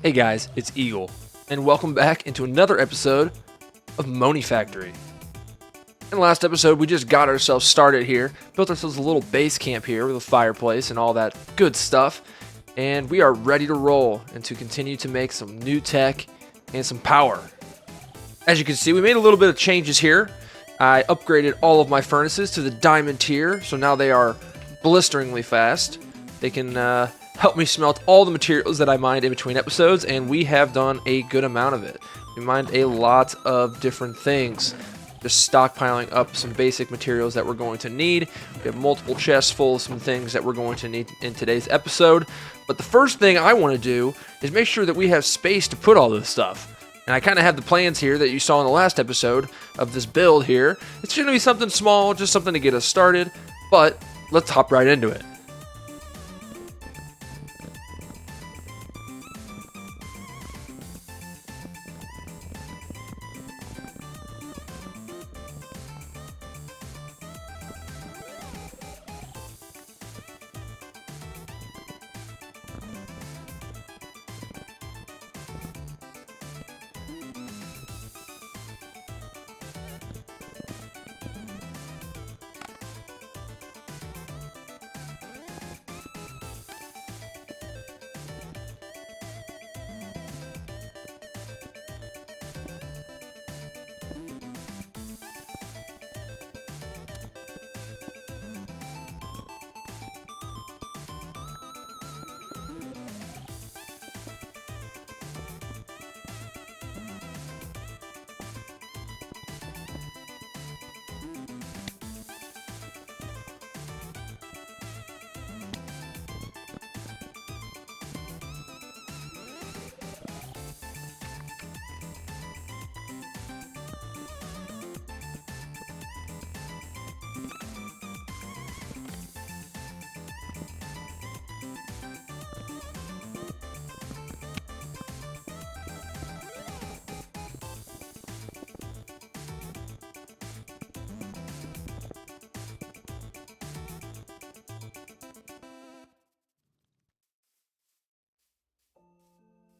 Hey guys, it's Eagle, and welcome back into another episode of Monifactory. In the last episode, we just got ourselves started here, built ourselves a little base camp here with a fireplace and all that good stuff, and we are ready to roll and to continue to make some new tech and some power. As you can see, we made a little bit of changes here. I upgraded all of my furnaces to the diamond tier, so now they are blisteringly fast. They can help me smelt all the materials that I mined in between episodes, and we have done a good amount of it. We mined a lot of different things, just stockpiling up some basic materials that we're going to need. We have multiple chests full of some things that we're going to need in today's episode. But the first thing I want to do is make sure that we have space to put all this stuff. And I kind of have the plans here that you saw in the last episode of this build here. It's going to be something small, just something to get us started, but let's hop right into it.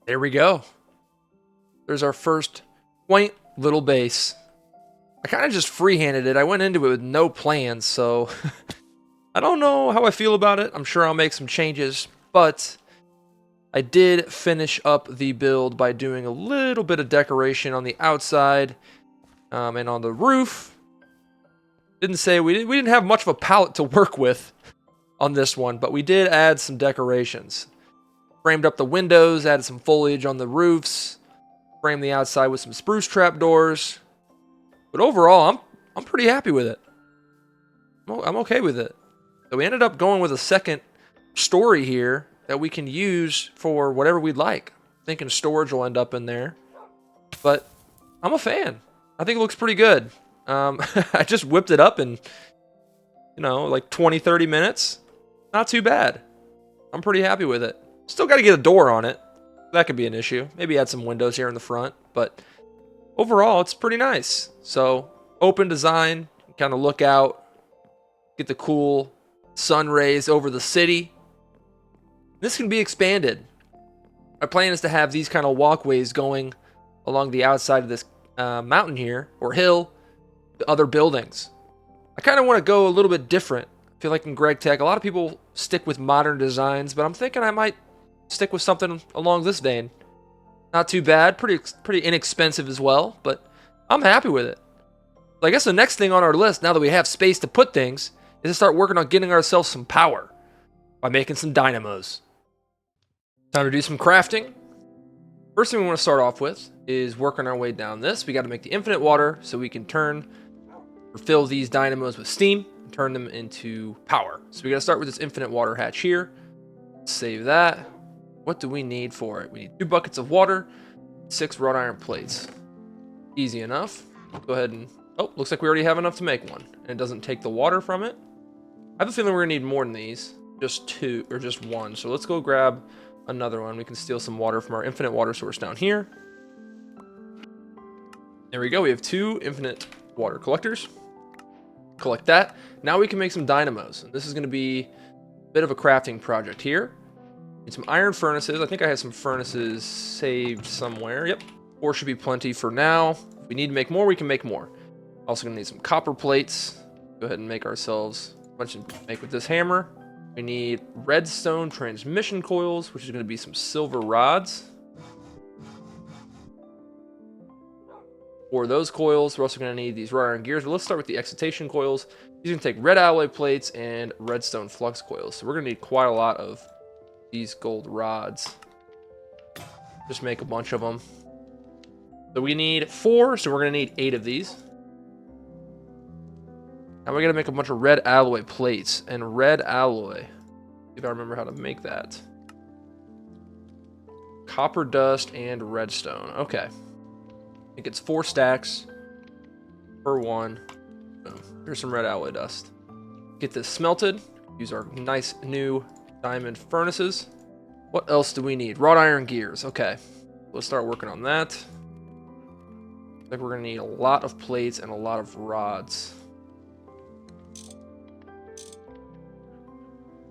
There we go. There's our first quaint little base. I kind of just freehanded it. I went into it with no plans, so I don't know how I feel about it. I'm sure I'll make some changes, but I did finish up the build by doing a little bit of decoration on the outside and on the roof. Didn't say we didn't have much of a palette to work with on this one, but we did add some decorations. Framed up the windows, added some foliage on the roofs, framed the outside with some spruce trapdoors. But overall, I'm pretty happy with it. I'm okay with it. So we ended up going with a second story here that we can use for whatever we'd like. Thinking storage will end up in there. But I'm a fan. I think it looks pretty good. I just whipped it up in, like 20, 30 minutes. Not too bad. I'm pretty happy with it. Still got to get a door on it. That could be an issue. Maybe add some windows here in the front. But overall, it's pretty nice. So, open design. Kind of look out. Get the cool sun rays over the city. This can be expanded. Our plan is to have these kind of walkways going along the outside of this mountain here, or hill, to other buildings. I kind of want to go a little bit different. I feel like in Greg Tech, a lot of people stick with modern designs, but I'm thinking I might stick with something along this vein. Not too bad, pretty inexpensive as well, but I'm happy with it. So I guess the next thing on our list, now that we have space to put things, is to start working on getting ourselves some power by making some dynamos. Time to do some crafting. First thing we want to start off with is working our way down this. We got to make the infinite water so we can fill these dynamos with steam and turn them into power. So we got to start with this infinite water hatch here. Save that. What do we need for it? We need 2 buckets of water, 6 wrought iron plates. Easy enough. Go ahead and... Oh, looks like we already have enough to make one. And it doesn't take the water from it. I have a feeling we're going to need more than these. Just 2, or just 1. So let's go grab another one. We can steal some water from our infinite water source down here. There we go. We have 2 infinite water collectors. Collect that. Now we can make some dynamos. And this is going to be a bit of a crafting project here. Need some iron furnaces. I think I have some furnaces saved somewhere. Yep. 4 should be plenty for now. If we need to make more, we can make more. Also gonna need some copper plates. Go ahead and make ourselves a bunch to make with this hammer. We need redstone transmission coils, which is gonna be some silver rods. For those coils, we're also gonna need these wrought iron gears, but let's start with the excitation coils. These are gonna take red alloy plates and redstone flux coils. So we're gonna need quite a lot of these gold rods. Just make a bunch of them. So we need 4, so we're gonna need 8 of these. Now we gotta make a bunch of red alloy plates and red alloy. See if I remember how to make that. Copper dust and redstone. Okay. I think it's 4 stacks per one. Boom. Here's some red alloy dust. Get this smelted. Use our nice new diamond furnaces. What else do we need? Wrought iron gears. Okay. Let's start working on that. I think we're gonna need a lot of plates and a lot of rods.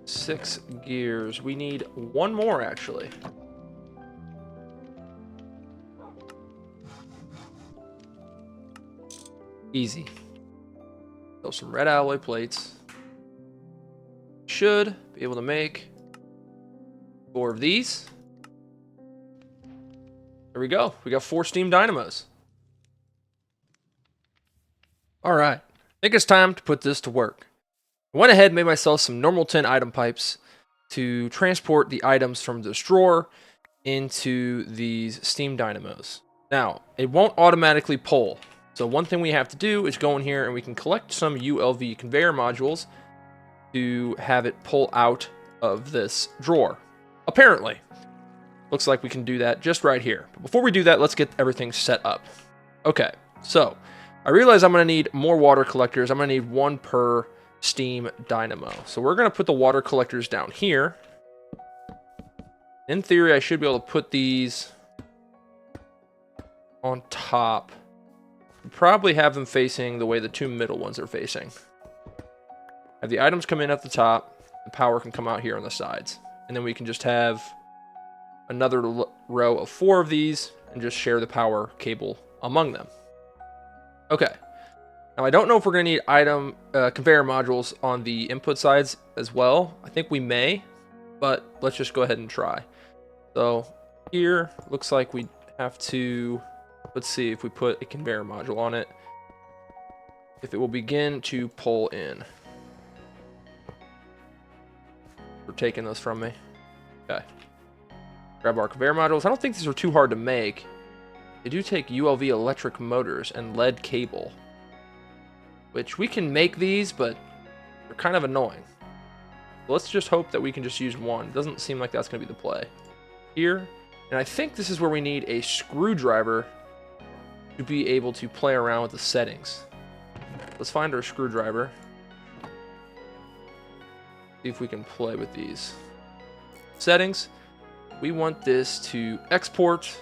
6 gears. We need 1 more actually. Easy. So some red alloy plates. Should be able to make 4 of these. There we go. We got 4 steam dynamos. All right. I think it's time to put this to work. I went ahead and made myself some normal tin item pipes to transport the items from this drawer into these steam dynamos. Now, it won't automatically pull. So one thing we have to do is go in here and we can collect some ULV conveyor modules to have it pull out of this drawer. Apparently. Looks like we can do that just right here. But before we do that, let's get everything set up. Okay, so I realize I'm going to need more water collectors. I'm going to need 1 per steam dynamo. So we're going to put the water collectors down here. In theory, I should be able to put these on top. Probably have them facing the way the 2 middle ones are facing. Have the items come in at the top. The power can come out here on the sides. And then we can just have another row of 4 of these and just share the power cable among them. Okay. Now I don't know if we're going to need conveyor modules on the input sides as well. I think we may, but let's just go ahead and try. So here looks like we have to... Let's see if we put a conveyor module on it, if it will begin to pull in. We're taking those from me. Okay. Grab our conveyor modules. I don't think these are too hard to make. They do take ULV electric motors and lead cable, which we can make these, but they're kind of annoying. Let's just hope that we can just use 1. It doesn't seem like that's going to be the play. Here. And I think this is where we need a screwdriver to be able to play around with the settings. Let's find our screwdriver. See if we can play with these settings. We want this to export.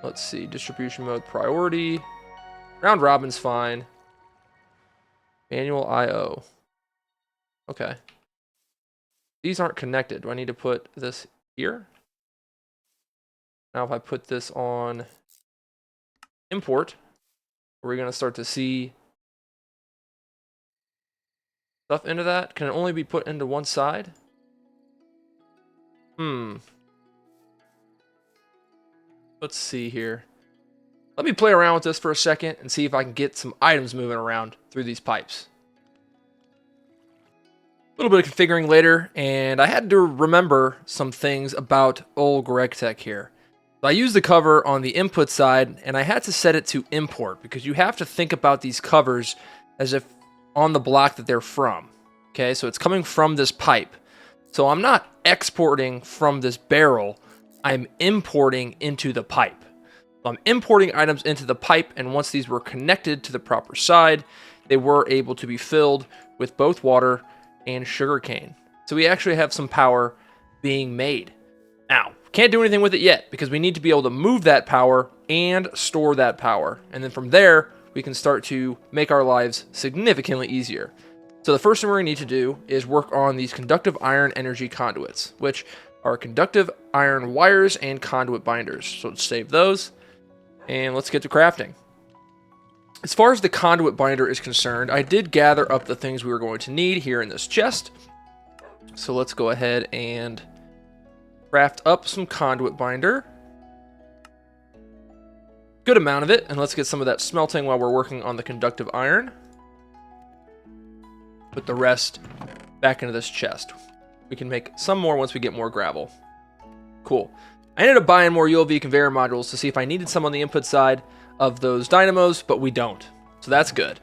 Let's see, distribution mode priority. Round robin's fine. Manual IO. Okay. These aren't connected. Do I need to put this here? Now if I put this on import, are we going to start to see stuff into that? Can it only be put into one side? Let's see here. Let me play around with this for a second and see if I can get some items moving around through these pipes. A little bit of configuring later, and I had to remember some things about old GregTech here. So I used the cover on the input side, and I had to set it to import because you have to think about these covers as if on the block that they're from. Okay, so it's coming from this pipe. So I'm not exporting from this barrel, I'm importing into the pipe. So I'm importing items into the pipe, and once these were connected to the proper side, they were able to be filled with both water and sugarcane. So we actually have some power being made. Now, can't do anything with it yet because we need to be able to move that power and store that power. And then from there, we can start to make our lives significantly easier. So the first thing we're going to need to do is work on these conductive iron energy conduits, which are conductive iron wires and conduit binders. So let's save those, and let's get to crafting. As far as the conduit binder is concerned, I did gather up the things we were going to need here in this chest. So let's go ahead and craft up some conduit binder. Good amount of it, and let's get some of that smelting while we're working on the conductive iron. Put the rest back into this chest. We can make some more once we get more gravel. Cool. I ended up buying more ULV conveyor modules to see if I needed some on the input side of those dynamos, but we don't. So that's good.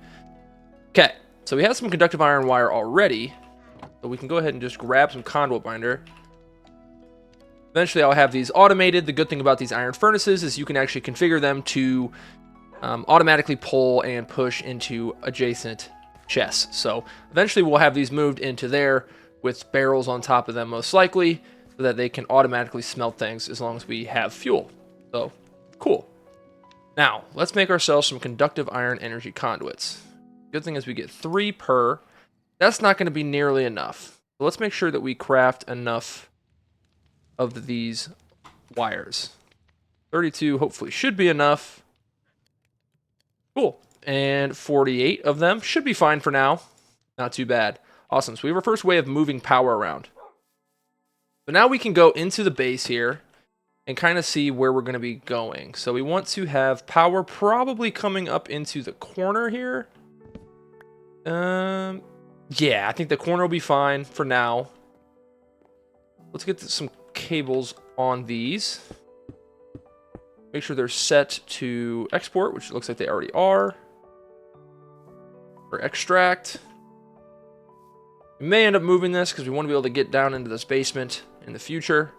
Okay, so we have some conductive iron wire already, so we can go ahead and just grab some conduit binder. Eventually I'll have these automated. The good thing about these iron furnaces is you can actually configure them to automatically pull and push into adjacent chests. So eventually we'll have these moved into there with barrels on top of them most likely, so that they can automatically smelt things as long as we have fuel. So cool. Now let's make ourselves some conductive iron energy conduits. Good thing is we get 3 per. That's not going to be nearly enough. So let's make sure that we craft enough of these wires. 32 hopefully should be enough. Cool. And 48 of them should be fine for now. Not too bad. Awesome. So we have our first way of moving power around. So now we can go into the base here and kind of see where we're going to be going. So we want to have power probably coming up into the corner here. Yeah, I think the corner will be fine for now. Let's get some cables on these. Make sure they're set to export, which looks like they already are. Or extract. We may end up moving this because we want to be able to get down into this basement in the future.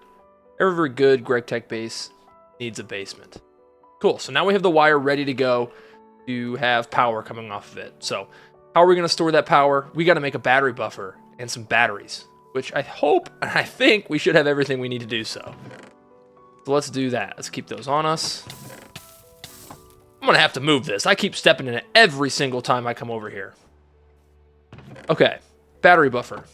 Every good Greg Tech base needs a basement. Cool, so now we have the wire ready to go to have power coming off of it. So how are we going to store that power? We got to make a battery buffer and some batteries, which I hope and I think we should have everything we need to do so. So let's do that. Let's keep those on us. I'm going to have to move this. I keep stepping in it every single time I come over here. Okay, battery buffer.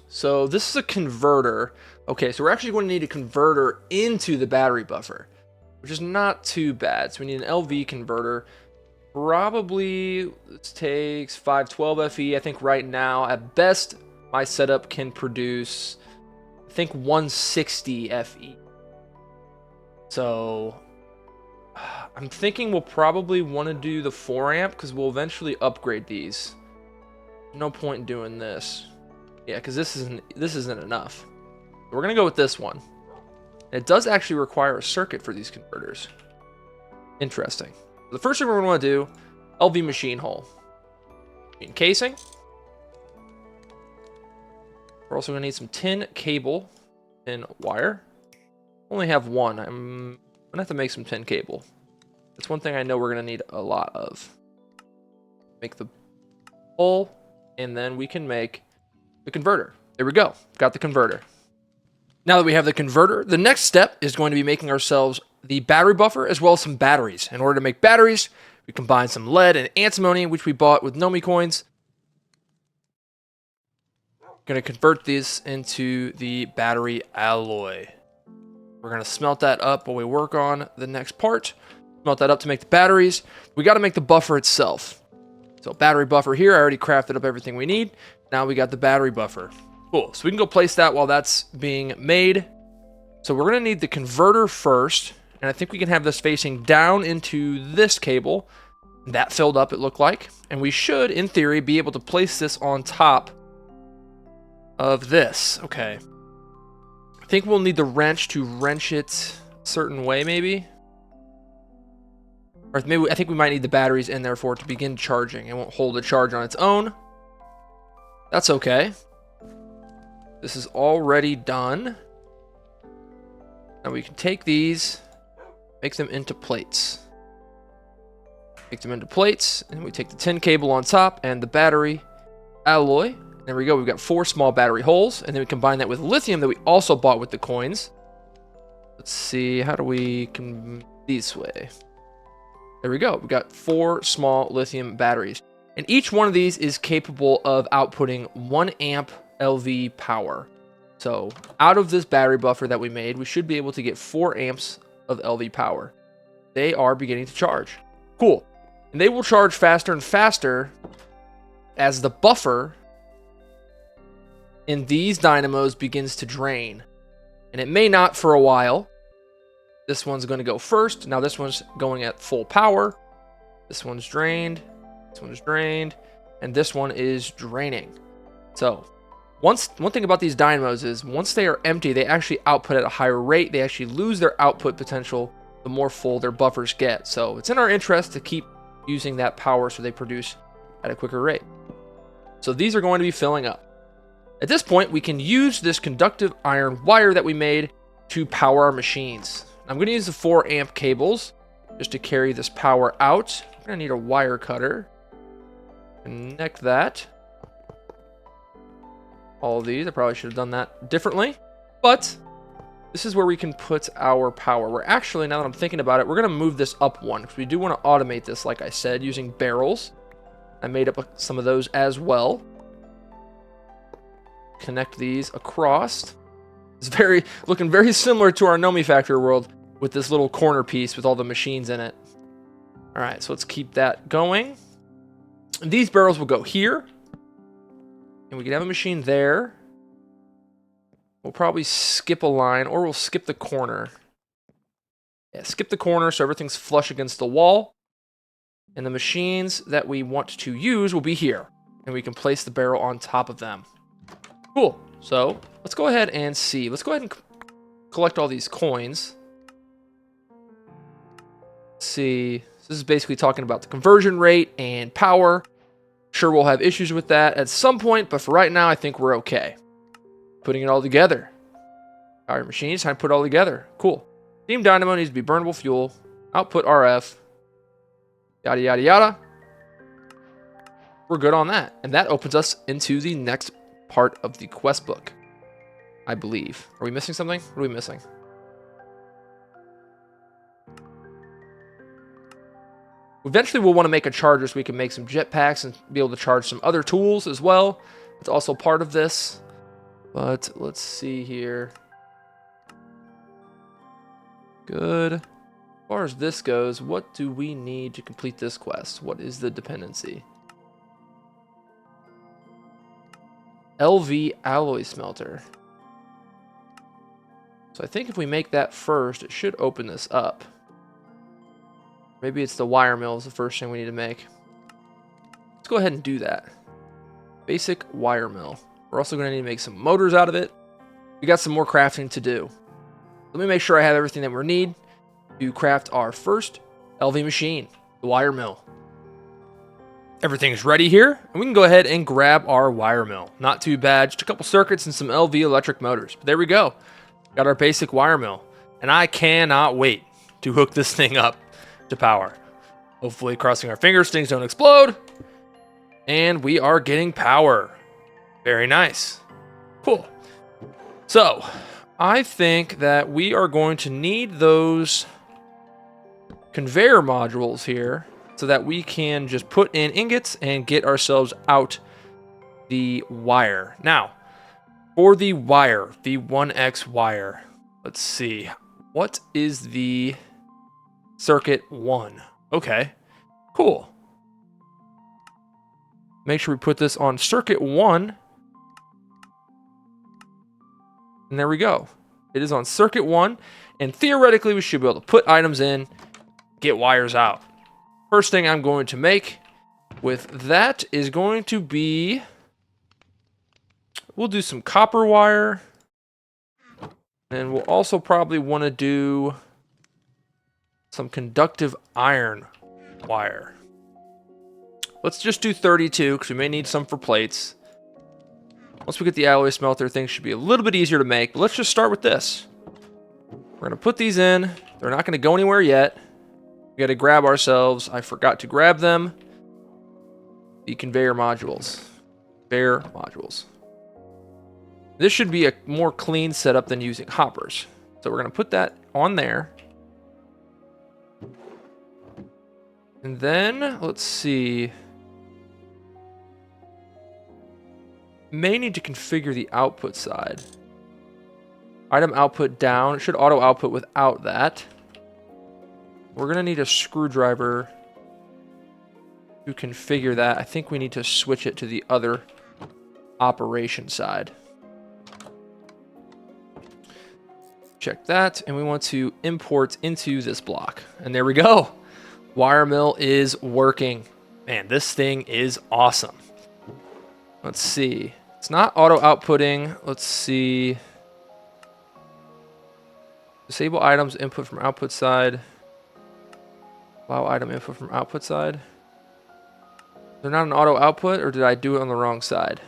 So this is a converter. Okay, so we're actually going to need a converter into the battery buffer, which is not too bad. So we need an LV converter. Probably this takes 512 FE. I think right now, at best, my setup can produce, I think, 160 FE. So I'm thinking we'll probably want to do the 4 amp because we'll eventually upgrade these. No point in doing this. Yeah, because this isn't enough. We're gonna go with this one. It does actually require a circuit for these converters. Interesting. The first thing we're gonna want to do, LV machine hull. Machine casing. We're also gonna need some tin cable and wire. Only have one. I'm gonna have to make some tin cable. That's one thing I know we're gonna need a lot of. Make the hull, and then we can make the converter. There we go. Got the converter. Now that we have the converter, the next step is going to be making ourselves the battery buffer as well as some batteries. In order to make batteries, we combine some lead and antimony, which we bought with Nomi coins. Going to convert this into the battery alloy. We're going to smelt that up while we work on the next part. Smelt that up to make the batteries. We got to make the buffer itself. So battery buffer here, I already crafted up everything we need. Now we got the battery buffer. Cool, so we can go place that while that's being made. So we're gonna need the converter first, and I think we can have this facing down into this cable. That filled up, it looked like. And we should, in theory, be able to place this on top of this. Okay. I think we'll need the wrench to wrench it a certain way, maybe. Or maybe I think we might need the batteries in there for it to begin charging. It won't hold a charge on its own. That's okay. This is already done. Now we can take these, make them into plates. Make them into plates, and we take the tin cable on top and the battery alloy. There we go. We've got 4 small battery holes, and then we combine that with lithium that we also bought with the coins. Let's see, how do we this way? There we go. We got 4 small lithium batteries. And each one of these is capable of outputting 1 amp LV power. So out of this battery buffer that we made, we should be able to get 4 amps of LV power. They are beginning to charge. Cool. And they will charge faster and faster as the buffer in these dynamos begins to drain. And it may not for a while. This one's going to go first. Now this one's going at full power. This one's drained. This one's drained. And this one is draining. So one thing about these dynamos is once they are empty, they actually output at a higher rate. They actually lose their output potential the more full their buffers get. So it's in our interest to keep using that power so they produce at a quicker rate. So these are going to be filling up. At this point, we can use this conductive iron wire that we made to power our machines. I'm going to use the 4 amp cables just to carry this power out. I'm going to need a wire cutter. Connect that. All of these, I probably should have done that differently. But this is where we can put our power. We're actually, now that I'm thinking about it, we're going to move this up one because we do want to automate this, like I said, using barrels. I made up some of those as well. Connect these across. It's looking very similar to our Monifactory world with this little corner piece with all the machines in it. All right, so let's keep that going. And these barrels will go here. And we can have a machine there. We'll probably skip a line or we'll skip the corner. Yeah, skip the corner so everything's flush against the wall. And the machines that we want to use will be here. And we can place the barrel on top of them. Cool. So let's go ahead and see. Let's go ahead and collect all these coins. Let's see. This is basically talking about the conversion rate and power. Sure, we'll have issues with that at some point, but for right now, I think we're okay. Putting it all together. Our machines, time to put it all together. Cool. Steam dynamo needs to be burnable fuel. Output RF. Yada, yada, yada. We're good on that. And that opens us into the next part of the quest book, I believe. Are we missing something? What are we missing? Eventually, we'll want to make a charger so we can make some jetpacks and be able to charge some other tools as well. It's also part of this. But let's see here. Good. As far as this goes, what do we need to complete this quest? What is the dependency? LV alloy smelter. So I think if we make that first, it should open this up. Maybe it's the wire mill is the first thing we need to make. Let's go ahead and do that. Basic wire mill. We're also going to need to make some motors out of it. We got some more crafting to do. Let me make sure I have everything that we need to craft our first LV machine, the wire mill. Everything is ready here, and we can go ahead and grab our wire mill. Not too bad, just a couple circuits and some LV electric motors. But there we go. Got our basic wire mill, and I cannot wait to hook this thing up to power. Hopefully, crossing our fingers, things don't explode. And we are getting power. Very nice. Cool. So, I think that we are going to need those conveyor modules here so that we can just put in ingots and get ourselves out the wire. Now, for the wire, the 1X wire, let's see. What is the circuit 1? Okay, cool. Make sure we put this on circuit 1. And there we go. It is on circuit 1. And theoretically, we should be able to put items in, get wires out. First thing I'm going to make with that is going to be... We'll do some copper wire. And we'll also probably want to do some conductive iron wire. Let's just do 32 because we may need some for plates. Once we get the alloy smelter, things should be a little bit easier to make. But let's just start with this. We're going to put these in. They're not going to go anywhere yet. We got to grab ourselves. I forgot to grab them. The conveyor modules. Conveyor modules. This should be a more clean setup than using hoppers. So we're going to put that on there. And then, let's see. may need to configure the output side. Item output down. It should auto output without that. We're going to need a screwdriver to configure that. I think we need to switch it to the other operation side. Check that, and we want to import into this block. And there we go. Wiremill is working. Man, this thing is awesome. Let's see. It's not auto outputting. Let's see. Disable items input from output side. Allow item input from output side. They're not an auto output, or did I do it on the wrong side?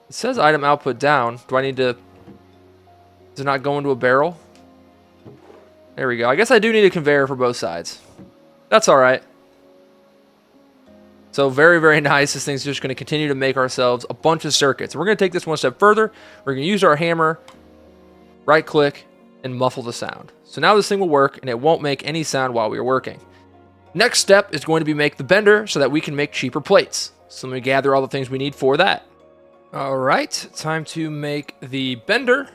It says item output down. Do I need to... Does it not go into a barrel? There we go. I guess I do need a conveyor for both sides. That's all right. So very, very nice. This thing's just going to continue to make ourselves a bunch of circuits. We're going to take this one step further. We're going to use our hammer, right click, and muffle the sound. So now this thing will work, and it won't make any sound while we are working. Next step is going to be make the bender so that we can make cheaper plates. So let me gather all the things we need for that. All right, time to make the bender.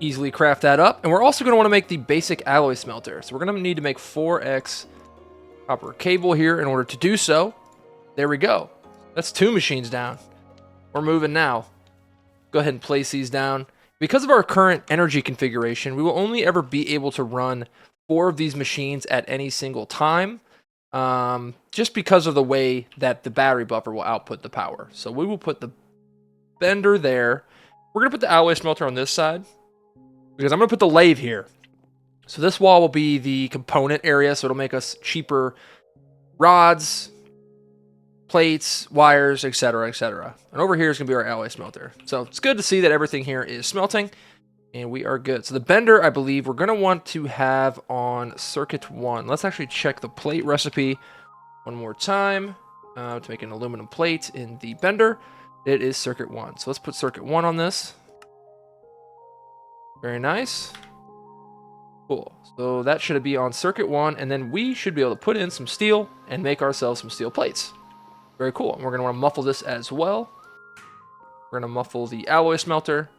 Easily craft that up. And we're also going to want to make the basic alloy smelter. So we're going to need to make 4x copper cable here in order to do so. There we go. That's 2 machines down. We're moving now. Go ahead and place these down. Because of our current energy configuration, we will only ever be able to run 4 of these machines at any single time. Just because of the way that the battery buffer will output the power. So we will put the bender there. We're going to put the alloy smelter on this side, because I'm going to put the lathe here. So this wall will be the component area, so it'll make us cheaper rods, plates, wires, etc., etc. And over here is going to be our alloy smelter. So it's good to see that everything here is smelting, and we are good. So the bender, I believe, we're going to want to have on circuit 1. Let's actually check the plate recipe one more time to make an aluminum plate in the bender. It is circuit 1. So let's put circuit 1 on this. Very nice. Cool. So that should be on circuit 1, and then we should be able to put in some steel and make ourselves some steel plates. Very cool. And we're going to want to muffle this as well. We're going to muffle the alloy smelter.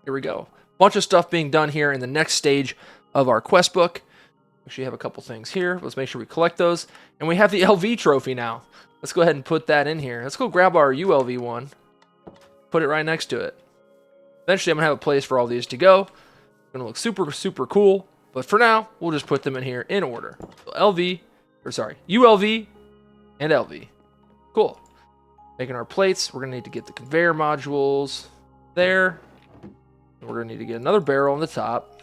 Here we go. Bunch of stuff being done here in the next stage of our quest book. Actually have a couple things here. Let's make sure we collect those. And we have the LV trophy now. Let's go ahead and put that in here. Let's go grab our ULV one. Put it right next to it. Eventually, I'm going to have a place for all these to go. It's going to look super, super cool. But for now, we'll just put them in here in order. So ULV and LV. Cool. Making our plates. We're going to need to get the conveyor modules there. We're going to need to get another barrel on the top.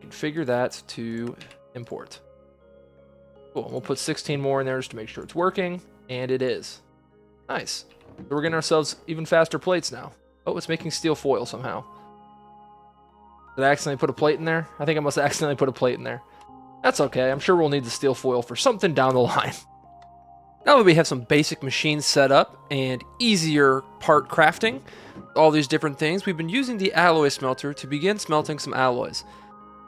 Configure that to import. Cool. We'll put 16 more in there just to make sure it's working. And it is. Nice. So we're getting ourselves even faster plates now. Oh, it's making steel foil somehow. Did I accidentally put a plate in there? I think I must have accidentally put a plate in there. That's okay. I'm sure we'll need the steel foil for something down the line. Now that we have some basic machines set up and easier part crafting, all these different things, we've been using the alloy smelter to begin smelting some alloys.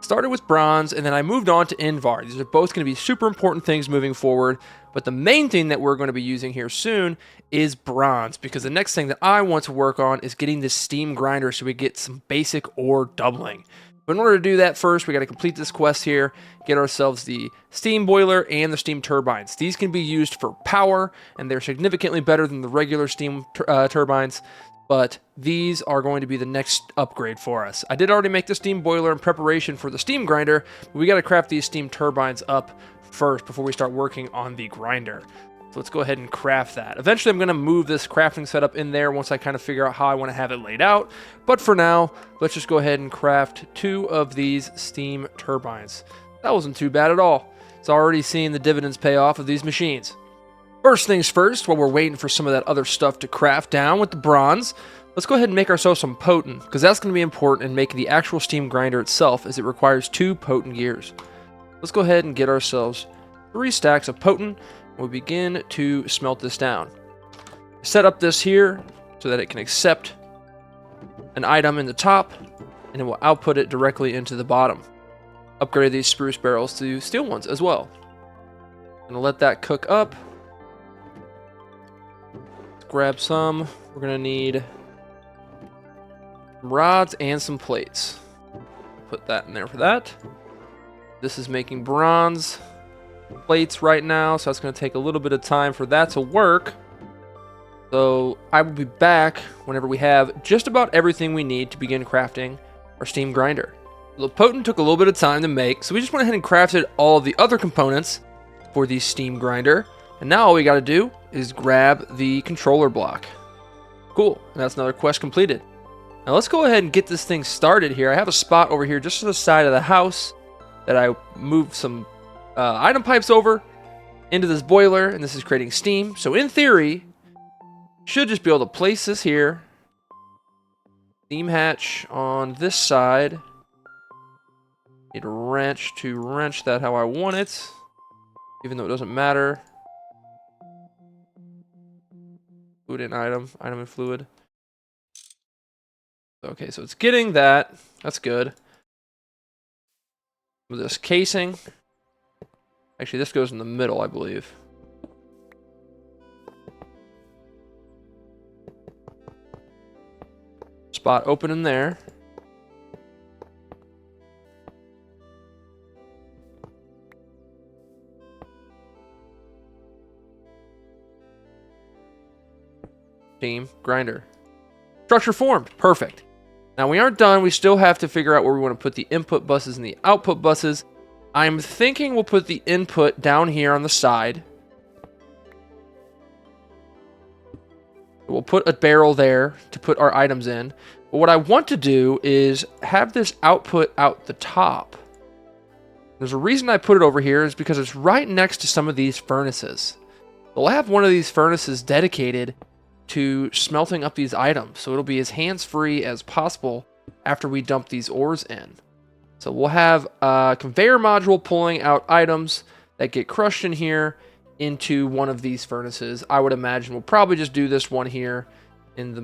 Started with bronze, and then I moved on to Invar. These are both going to be super important things moving forward, but the main thing that we're going to be using here soon is bronze, because the next thing that I want to work on is getting this steam grinder so we get some basic ore doubling. But in order to do that, first we got to complete this quest here, get ourselves the steam boiler and the steam turbines. These can be used for power, and they're significantly better than the regular steam turbines, but these are going to be the next upgrade for us. I did already make the steam boiler in preparation for the steam grinder, but we got to craft these steam turbines up first before we start working on the grinder. So let's go ahead and craft that. Eventually I'm going to move this crafting setup in there once I kind of figure out how I want to have it laid out. But for now, let's just go ahead and craft 2 of these steam turbines. That wasn't too bad at all. It's already seeing the dividends pay off of these machines. First things first, while we're waiting for some of that other stuff to craft down with the bronze, let's go ahead and make ourselves some potent, because that's going to be important in making the actual steam grinder itself, as it requires 2 potent gears. Let's go ahead and get ourselves 3 stacks of potent, and we'll begin to smelt this down. Set up this here so that it can accept an item in the top, and it will output it directly into the bottom. Upgrade these spruce barrels to steel ones as well. Gonna let that cook up. Let's grab some. We're gonna need some rods and some plates. Put that in there for that. This is making bronze plates right now, so that's gonna take a little bit of time for that to work. So I will be back whenever we have just about everything we need to begin crafting our steam grinder. The potent took a little bit of time to make, so we just went ahead and crafted all of the other components for the steam grinder. And now all we got to do is grab the controller block. Cool, and that's another quest completed. Now let's go ahead and get this thing started here. I have a spot over here just to the side of the house that I moved some item pipes over into this boiler, and this is creating steam. So in theory, should just be able to place this here. Steam hatch on this side. Need a wrench to wrench that how I want it, even though it doesn't matter. Fluid and item and fluid. Okay, so it's getting that. That's good. With this casing. Actually, this goes in the middle, I believe. Spot open in there. Steam grinder. Structure formed. Perfect. Now we aren't done. We still have to figure out where we want to put the input buses and the output buses. I'm thinking we'll put the input down here on the side. We'll put a barrel there to put our items in. But what I want to do is have this output out the top. There's a reason I put it over here is because it's right next to some of these furnaces. We'll have one of these furnaces dedicated to smelting up these items, so it'll be as hands-free as possible after we dump these ores in. So we'll have a conveyor module pulling out items that get crushed in here into one of these furnaces. I would imagine we'll probably just do this one here in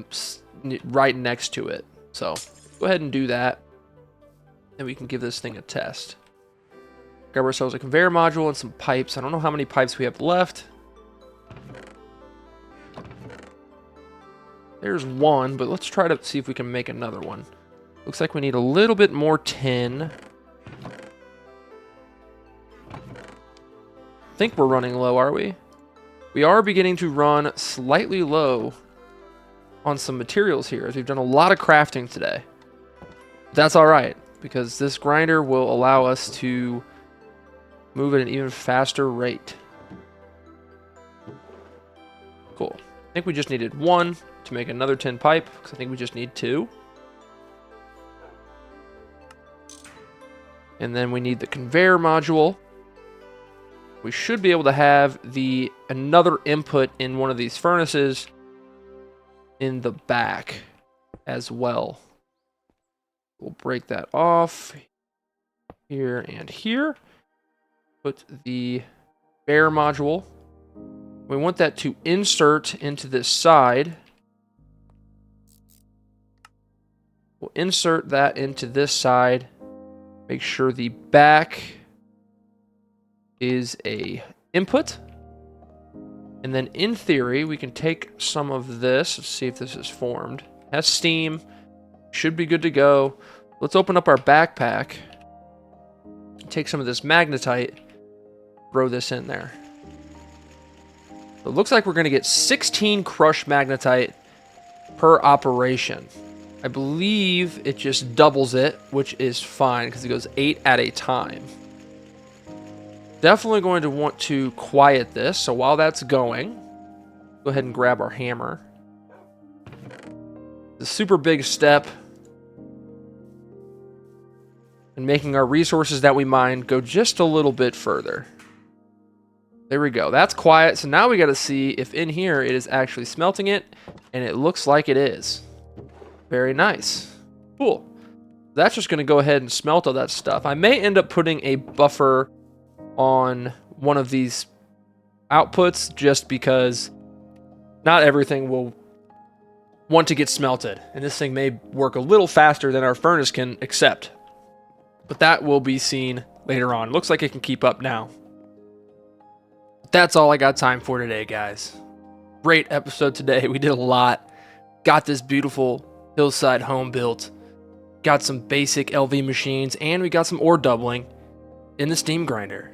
the right next to it. So go ahead and do that, and we can give this thing a test. Grab ourselves a conveyor module and some pipes. I don't know how many pipes we have left. There's one, but let's try to see if we can make another one. Looks like we need a little bit more tin. I think we're running low, are we? We are beginning to run slightly low on some materials here, as we've done a lot of crafting today. That's all right, because this grinder will allow us to move at an even faster rate. Cool. I think we just needed one to make another tin pipe, because I think we just need two. And then we need the conveyor module. We should be able to have another input in one of these furnaces in the back as well. We'll break that off here and here. Put the conveyor module. We want that to insert into this side. We'll insert that into this side. Make sure the back is a input. And then in theory, we can take some of this. Let's see if this is formed. It has steam. Should be good to go. Let's open up our backpack. Take some of this magnetite. Throw this in there. So it looks like we're going to get 16 crushed magnetite per operation. I believe it just doubles it, which is fine because it goes 8 at a time. Definitely going to want to quiet this. So while that's going, go ahead and grab our hammer. It's a super big step in making our resources that we mine go just a little bit further. There we go. That's quiet. So now we got to see if in here it is actually smelting it, and it looks like it is. Very nice. Cool. That's just going to go ahead and smelt all that stuff. I may end up putting a buffer on one of these outputs just because not everything will want to get smelted. And this thing may work a little faster than our furnace can accept. But that will be seen later on. Looks like it can keep up now. But that's all I got time for today, guys. Great episode today. We did a lot. Got this beautiful hillside home built. Got some basic LV machines, and we got some ore doubling in the steam grinder.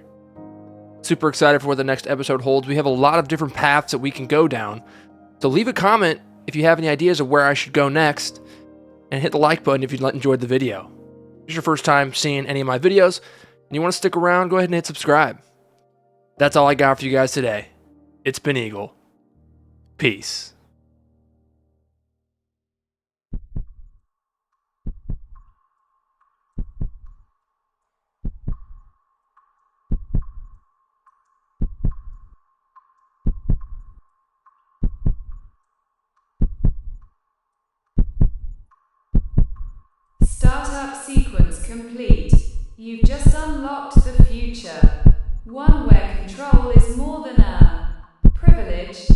Super excited for what the next episode holds. We have a lot of different paths that we can go down. So leave a comment if you have any ideas of where I should go next, and hit the like button if you enjoyed the video. If it's your first time seeing any of my videos and you want to stick around, go ahead and hit subscribe. That's all I got for you guys today. It's been Eagle. Peace. Startup sequence complete. You've just unlocked the future. One where control is more than a privilege.